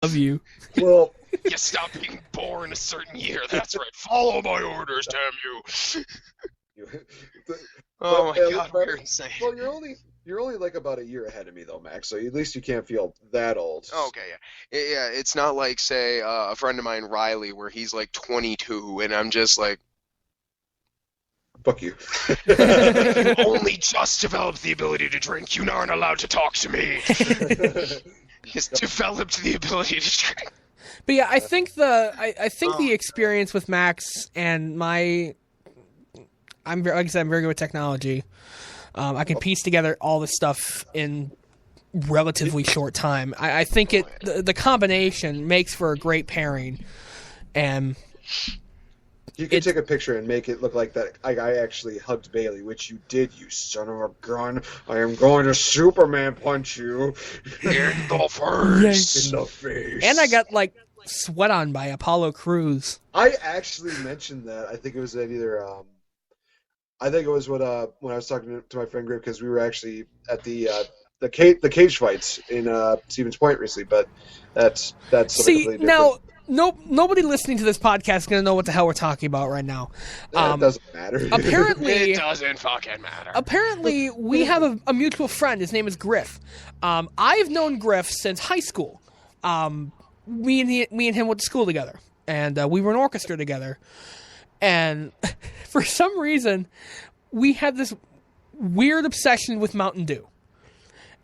Love you. Well, You stop being born a certain year. That's right. Follow my orders, damn you. you- Oh my God, but- we're insane. well, you're only like about a year ahead of me though, Max. So at least you can't feel that old. Okay, yeah. It's not like, say, a friend of mine, Riley, where he's like 22, and I'm just like, Fuck you. you only just developed the ability to drink. You aren't allowed to talk to me. He's developed the ability to drink. But yeah, I think the experience with Max and like I said, I'm very good with technology. I can piece together all this stuff in relatively short time. I think the combination makes for a great pairing, and You can take a picture and make it look like that. I actually hugged Bailey, which you did, you son of a gun. I am going to Superman punch you In the face. in the face. and I got like sweat on by Apollo Crews. I actually mentioned that. I think it was at either. I think it was when I was talking to my friend Griff, because we were actually at the cage fights in Stevens Point recently. But that's See, completely different. now nobody listening to this podcast is gonna know what the hell we're talking about right now. It doesn't matter. Apparently, It doesn't fucking matter. Apparently, we have a mutual friend. His name is Griff. I've known Griff since high school. Me and him went to school together, and we were in orchestra together. And for some reason, we had this weird obsession with Mountain Dew.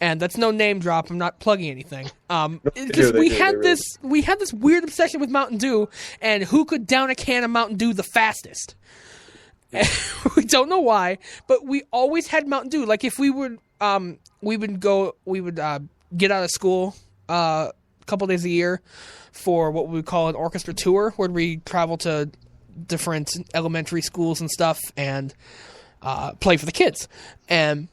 And that's no name drop. I'm not plugging anything. We had this weird obsession with Mountain Dew, and who could down a can of Mountain Dew the fastest. We don't know why, but we always had Mountain Dew. Like if we would get out of school a couple days a year for what we would call an orchestra tour, where we travel to different elementary schools and stuff and play for the kids. And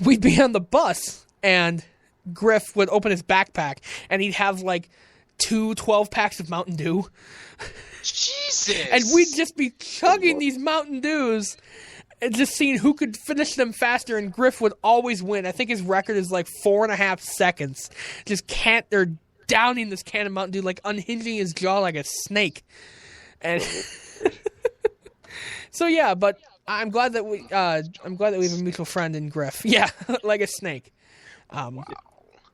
we'd be on the bus, and Griff would open his backpack, and he'd have like 12 packs of Mountain Dew. Jesus. And we'd just be chugging these Mountain Dews and just seeing who could finish them faster, and Griff would always win. I think his record is like 4.5 seconds. They're downing this can of Mountain Dew, like unhinging his jaw like a snake. And so yeah, but I'm glad that we have a mutual friend in Griff. Yeah, like a snake. Wow.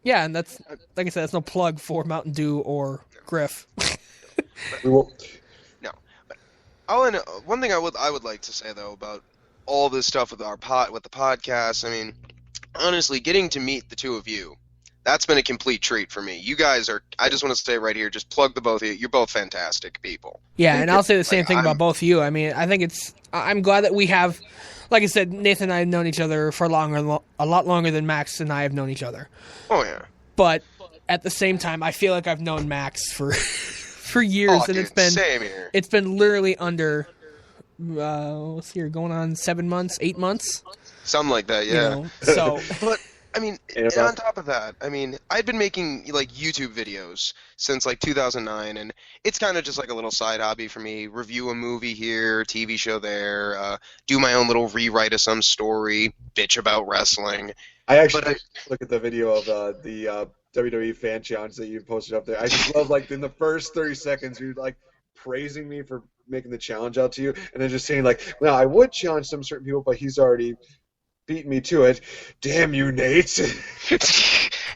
Yeah, and that's, like I said, that's no plug for Mountain Dew or Griff. We will- No, but one thing I would like to say though about all this stuff with the podcast. I mean, honestly, getting to meet the two of you, that's been a complete treat for me. You guys are. I just want to say right here, just plug the both of you. You're both fantastic people. Yeah, and I'll say the same Like, thing about both of you. I mean, I think I'm glad that we have, like I said, Nathan and I have known each other for a lot longer than Max and I have known each other. Oh yeah. But at the same time, I feel like I've known Max for for years, Oh, and dude, same here. it's been literally under let's see, going on 7 months, 8 months. Something like that. You Yeah. know? So But I mean, Yeah, and but- on top of that, I mean, I'd been making like YouTube videos since like 2009, and it's kind of just like a little side hobby for me. Review a movie here, TV show there, do my own little rewrite of some story, bitch about wrestling. I actually But look at the video of the WWE fan challenge that you posted up there. I just love, like, in the first 30 seconds, you're like praising me for making the challenge out to you, and then just saying like, "Well, I would challenge some certain people, but he's already beaten me to it." Damn you, Nate!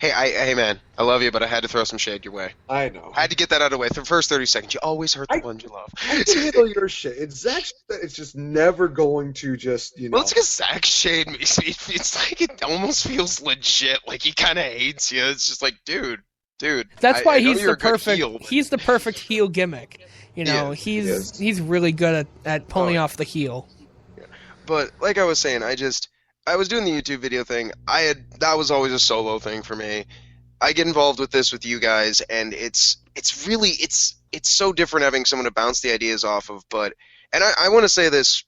Hey man, I love you, but I had to throw some shade your way. I know. I had to get that out of the way. For the first 30 seconds, you always hurt the ones you love. I can handle your shit. It's Zach. It's just never going to just, you know. Well, it's because Zach shade me. So it's like it almost feels legit. Like he kind of hates you. It's just like, dude. that's why I know he's you're the a good perfect. heel, but- He's the perfect heel gimmick. You know, Yeah, he is. he's really good at pulling Oh, yeah. off the heel. But like I was saying, I was doing the YouTube video thing. That was always a solo thing for me. I get involved with this with you guys, and it's really so different having someone to bounce the ideas off of. But I want to say this.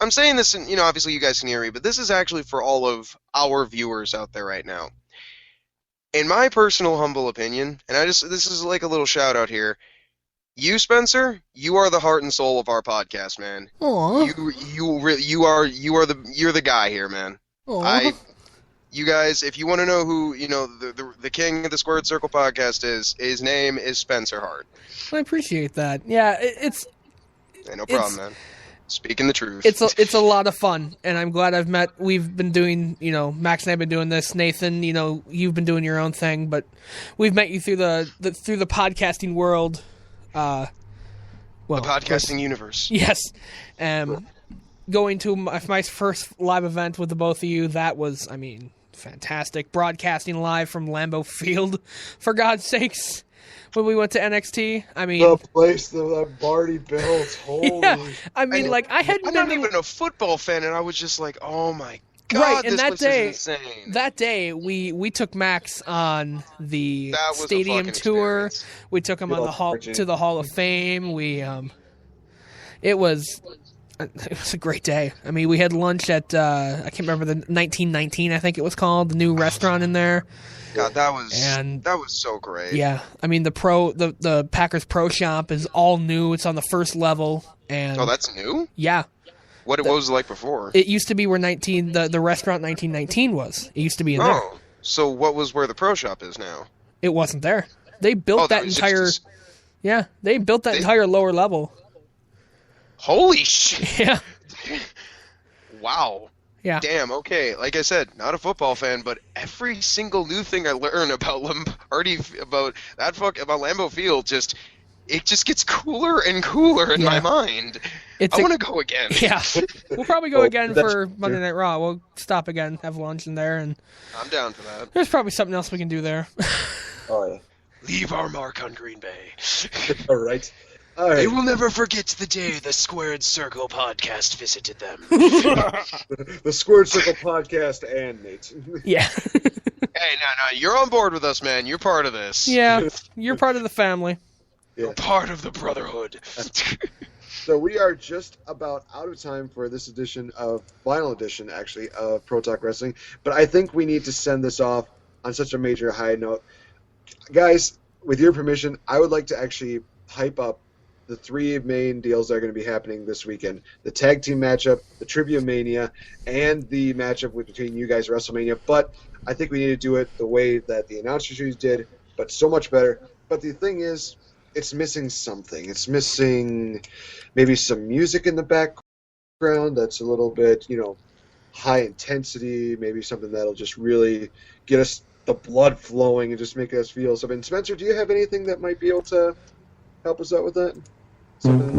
I'm saying this, and obviously you guys can hear me, but this is actually for all of our viewers out there right now. In my personal humble opinion, and this is like a little shout out here. You, Spencer, you are the heart and soul of our podcast, man. Aww. You're the guy here, man. you guys, if you want to know who the king of the Squared Circle podcast is, his name is Spencer Hart. I appreciate that. Yeah, Hey, no problem, man. Speaking the truth. It's a lot of fun, and I'm glad we've been doing, Max and I have been doing this. Nathan, you've been doing your own thing, but we've met you through the podcasting world. The podcasting universe. Yes. Going to my first live event with the both of you, that was, fantastic. Broadcasting live from Lambeau Field, for God's sakes. When we went to NXT, the place that Barty built. Holy! Yeah, I hadn't I'm not even a football fan, and I was just like, "Oh my God, right, and this that place day, is insane." That day, we took Max on the That was a stadium fucking tour. experience. We took him on to the Hall of Fame. It was a great day. We had lunch at I can't remember, the 1919, I think it was called, the new restaurant in there. God, that was so great. Yeah, the Packers Pro Shop is all new. It's on the first level, and that's new? Yeah. What was it like before? It used to be where the restaurant 1919 was. It used to be in there. Oh, so what was where the Pro Shop is now? It wasn't there. They built that entire. Yeah, they built that entire lower level. Holy shit! Yeah. Wow. Yeah. Damn, okay. Like I said, not a football fan, but every single new thing I learn about Lombardi, about Lambeau Field, it just gets cooler and cooler in my mind. I want to go again. Yeah. We'll probably go again for Monday Night Raw. We'll stop again, have lunch in there, and I'm down for that. There's probably something else we can do there. Oh, yeah. Leave our mark on Green Bay. All right. They will never forget the day the Squared Circle podcast visited them. The Squared Circle podcast and Nate. Yeah. Hey, no, you're on board with us, man. You're part of this. Yeah, you're part of the family. You're part of the brotherhood. So we are just about out of time for this final edition, actually, of Pro Talk Wrestling. But I think we need to send this off on such a major high note. Guys, with your permission, I would like to actually hype up the three main deals that are going to be happening this weekend. The tag team matchup, the Trivia Mania, and the matchup between you guys at WrestleMania. But I think we need to do it the way that the announcers did, but so much better. But the thing is, it's missing something. It's missing maybe some music in the background that's a little bit, high intensity, maybe something that'll just really get us the blood flowing and just make us feel something. Spencer, do you have anything that might be able to help us out with that? Something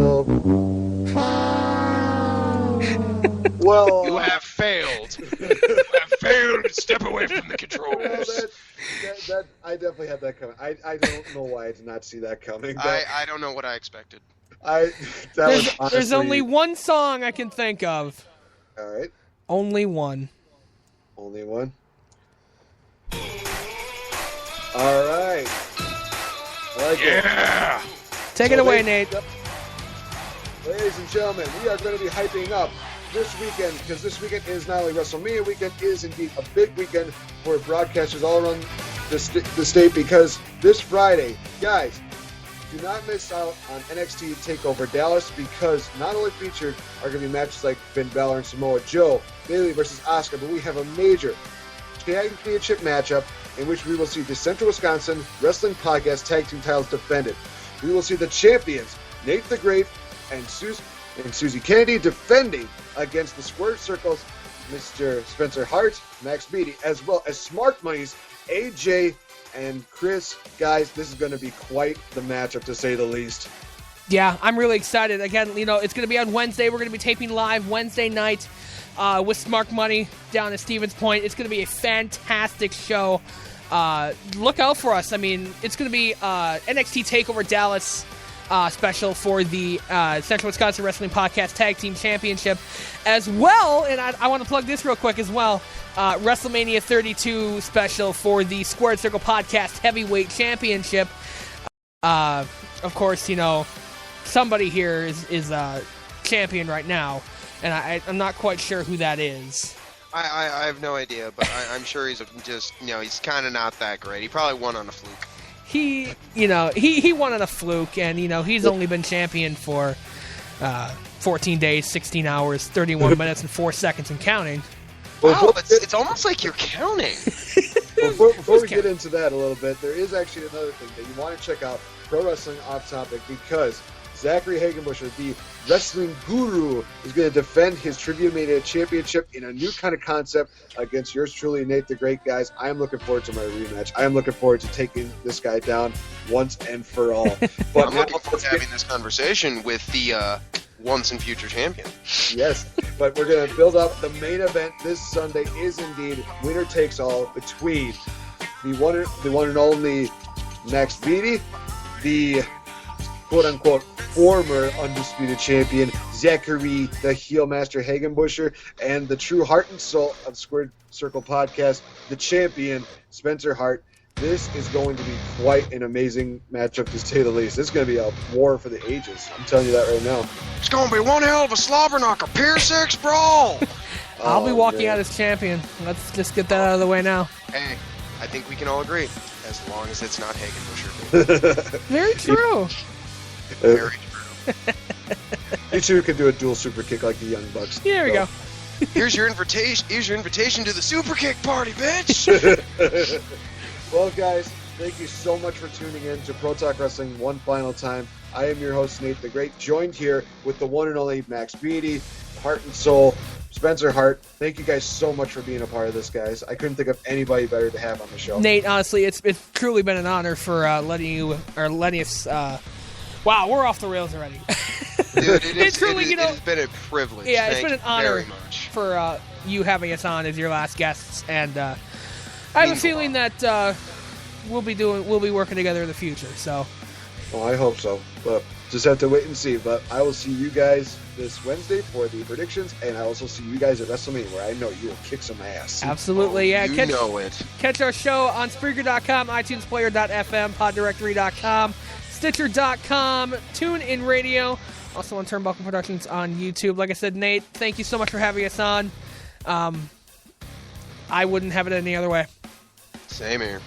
well, you have failed. You have failed to step away from the controls. That I definitely had that coming. I don't know why I did not see that coming. I don't know what I expected. There's only one song I can think of. All right. Only one. Only one. All right. Yeah. Take it away, Nate. Ladies and gentlemen, we are going to be hyping up this weekend, because this weekend is not only WrestleMania weekend, it is indeed a big weekend for broadcasters all around the state, because this Friday, guys, do not miss out on NXT TakeOver Dallas, because not only featured are going to be matches like Finn Balor and Samoa Joe, Bayley versus Asuka, but we have a major tag championship matchup in which we will see the Central Wisconsin Wrestling Podcast tag team titles defended. We will see the champions, Nate the Great and Susie Kennedy, defending against the Squared Circle's Mr. Spencer Hart, Max Beatty, as well as Smart Money's AJ and Chris. Guys, this is going to be quite the matchup, to say the least. Yeah, I'm really excited. Again, it's going to be on Wednesday. We're going to be taping live Wednesday night with Smart Money down at Stevens Point. It's going to be a fantastic show. Look out for us. It's going to be NXT TakeOver Dallas special for the Central Wisconsin Wrestling Podcast Tag Team Championship, as well, and I want to plug this real quick as well, WrestleMania 32 special for the Squared Circle Podcast Heavyweight Championship. Of course, somebody here is champion right now, and I'm not quite sure who that is. I have no idea, but I'm sure he's he's kind of not that great. He probably won on a fluke. He won on a fluke, and he's only been champion for 14 days, 16 hours, 31 minutes, and 4 seconds and counting. Wow, it's almost like you're counting. Before we get into that a little bit, there is actually another thing that you want to check out, Pro Wrestling Off Topic, because Zachary Hagenbusher, the wrestling guru, is going to defend his Trivia Mania Championship in a new kind of concept against yours truly, Nate the Great. Guys, I am looking forward to my rematch. I am looking forward to taking this guy down once and for all. But I'm looking forward to having this conversation with the once and future champion. Yes, but we're going to build up. The main event this Sunday is indeed winner takes all between the one and only Max Beatty, the quote-unquote former undisputed champion Zachary the Heel Master Hagenbusher, and the true heart and soul of Squared Circle Podcast, the champion Spencer Hart. This is going to be quite an amazing matchup, to say the least. This is going to be a war for the ages. I'm telling you that right now. It's going to be one hell of a slobber knocker, Pier 6 brawl. I'll be walking out as champion. Let's just get that out of the way now. Hey, I think we can all agree, as long as it's not Hagenbusher. Very true. Very true. You two can do a dual super kick like the Young Bucks. Here we go. Here's your invitation. Here's your invitation to the super kick party, bitch. Well, guys, thank you so much for tuning in to Pro Talk Wrestling one final time. I am your host, Nate the Great, joined here with the one and only Max Beatty, heart and soul, Spencer Hart. Thank you guys so much for being a part of this, guys. I couldn't think of anybody better to have on the show. Nate, honestly, it's truly been an honor for letting us. Wow, we're off the rails already. Dude, It's been a privilege. Yeah, Thank it's been an you honor very much. for you having us on as your last guests, and I have a feeling that we'll be working together in the future. So, well, I hope so, but just have to wait and see. But I will see you guys this Wednesday for the predictions, and I also see you guys at WrestleMania, where I know you will kick some ass. absolutely, yeah. You know it. Catch our show on Spreaker.com, iTunesPlayer.fm, PodDirectory.com, Stitcher.com, TuneIn Radio, also on Turnbuckle Productions on YouTube. Like I said, Nate, thank you so much for having us on. I wouldn't have it any other way. Same here.